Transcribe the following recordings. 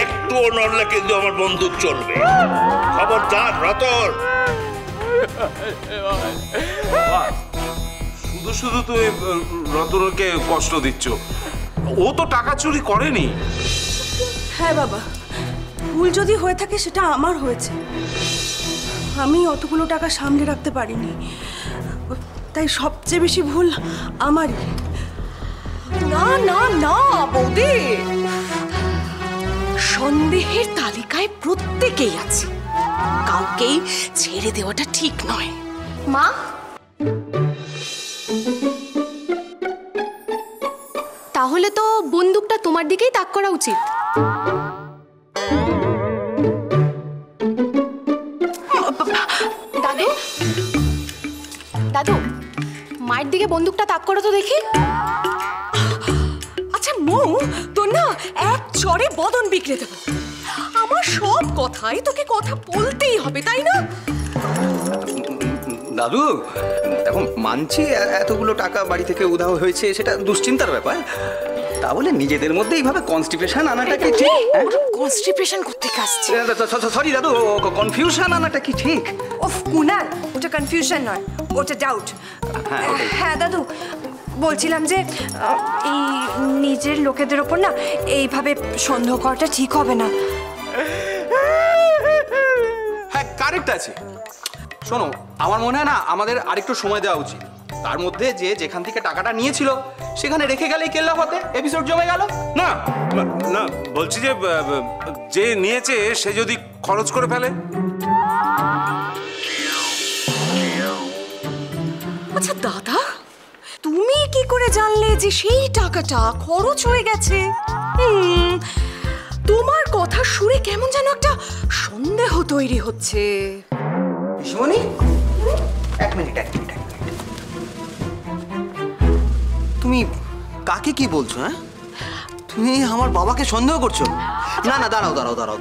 একটুও নড়লে কিন্তু আমার বন্দুক চলবে। খবরদার রতন। শুধু শুধু তুমি রতনকে কষ্ট দিচ্ছ। ও তো টাকা চুরি করেনি। হ্যাঁ বাবা, ভুল যদি হয়ে থাকে সেটা আমার হয়েছে। আমি অতগুলো টাকা সামলে রাখতে পারিনি, তাই সবচেয়ে বেশি ভুল আমারই। না না না বৌদি, সন্দেহের তালিকায় প্রত্যেকেই আছে, কাউকেই ছেড়ে দেওয়াটা ঠিক নয়। মা, তাহলে তো বন্দুকটা তোমার দিকেই তাক করা উচিত। দাদু, দাদু, মায়ের দিকে বন্দুকটা তাক করো তো দেখি। আচ্ছা মৌ, তোর না এক চড়ে বদন বিগড়ে দেবো। আমার সব কথাই তোকে কথা বলতেই হবে, তাই না? দাদু দেখো, মানছি এতগুলো টাকা বাড়ি থেকে উধাও হয়েছে, সেটা দুশ্চিন্তার ব্যাপার। তা বলে নিজেদের মধ্যে এইভাবে কনস্টিপেশন আনাটা কি ঠিক? কনস্টিপেশন করতে আসছে। সরি দাদু, কনফিউশন আনাটা কি ঠিক? ওফ কুনাল, ওটা কনফিউশন নয়, ওটা ডাউট। হ্যাঁ দাদু, বলছিলাম যে এই নিজের লোকেদের ওপর না এইভাবে সন্দেহ করাটা ঠিক হবে না। হ্যাঁ কারেক্ট আছে। শোনো, আমার মনে হয় না আমাদের আরেকটু সময় দেওয়া উচিত। তার মধ্যে যে যেখান থেকে টাকাটা নিয়েছিল সেখানে রেখে গেলেই কেল্লা হতে এপিসোড জমে গেল। না না, বলছি যে যে নিয়েছে সে যদি খরচ করে ফেলে। আচ্ছা দাদা, তুমি কি করে জানলে যে সেই টাকাটা খরচ হয়ে গেছে? তোমার কথা শুনে কেমন যেন একটা সন্দেহ তৈরি হচ্ছে। পিসিমণি, এক মিনিট। তুমি কাকে কি বলছো? হ্যাঁ, তুমি আমার বাবাকে সন্দেহ করছো? না না, দাঁড়াও।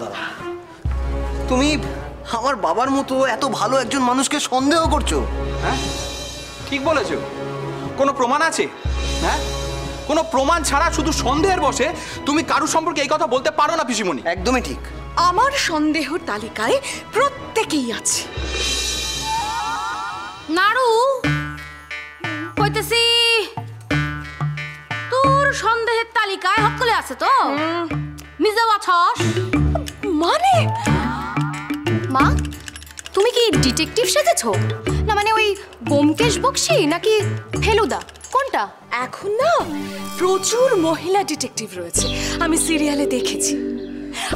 তুমি আমার বাবার মতো এত ভালো একজন মানুষকে সন্দেহ করছো? হ্যাঁ ঠিক বলেছো। কোনো প্রমাণ আছে? হ্যাঁ, কোনো প্রমাণ ছাড়া শুধু সন্দেহের বশে তুমি কারুর সম্পর্কে এই কথা বলতে পারো না পিসিমণি। একদমই ঠিক। আমার সন্দেহর তালিকায় প্রত্যেকেই আছে। নাড়ু কইতেছি, তোর সন্দেহের তালিকায় সকলে আছে তো? নিজেও আছস মানে? মা, তুমি কি ডিটেকটিভ সেজেছো? না মানে ওই ব্যোমকেশ বক্সী নাকি ফেলুদা, কোনটা? এখন না প্রচুর মহিলা ডিটেকটিভ রয়েছে, আমি সিরিয়ালে দেখেছি।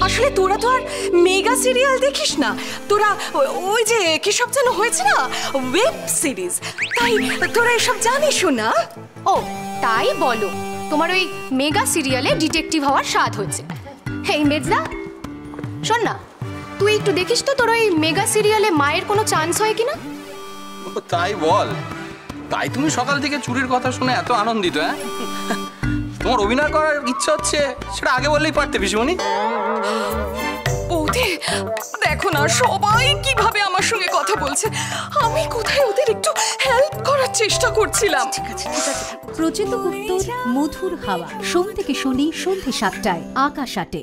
আসলে তোরা তো আর মেগা সিরিয়াল দেখিস না, তোরা ওই যে কি সব যেন হয়েছে না, ওয়েব সিরিজ, তাই তোরা এসব জানিস না। ও তাই বলো, তোমার ওই মেগা সিরিয়ালে ডিটেকটিভ হওয়ার স্বাদ হয়েছে। এই মেজদা শোন না, তুই একটু দেখিস তো তোর ওই মেগা সিরিয়ালে মায়ের কোনো চান্স হয় কিনা। তাই বল, তাই তুমি সকাল থেকে চুরির কথা শুনে এত আনন্দিত? হ্যাঁ, তোমার অভিনয় করার ইচ্ছা হচ্ছে, সেটা আগে বললেই পারতে পিসিমণি। বৌদি দেখো না সবাই কিভাবে আমার সঙ্গে কথা বলছে, আমি কোথায় ওদের একটু হেল্প করার চেষ্টা করছিলাম। ঠিক আছে। প্রচিত গুপ্তর মধুর হাওয়া, সোম থেকে শনি সন্ধ্যে ৭টায় আকাশ ৮-এ।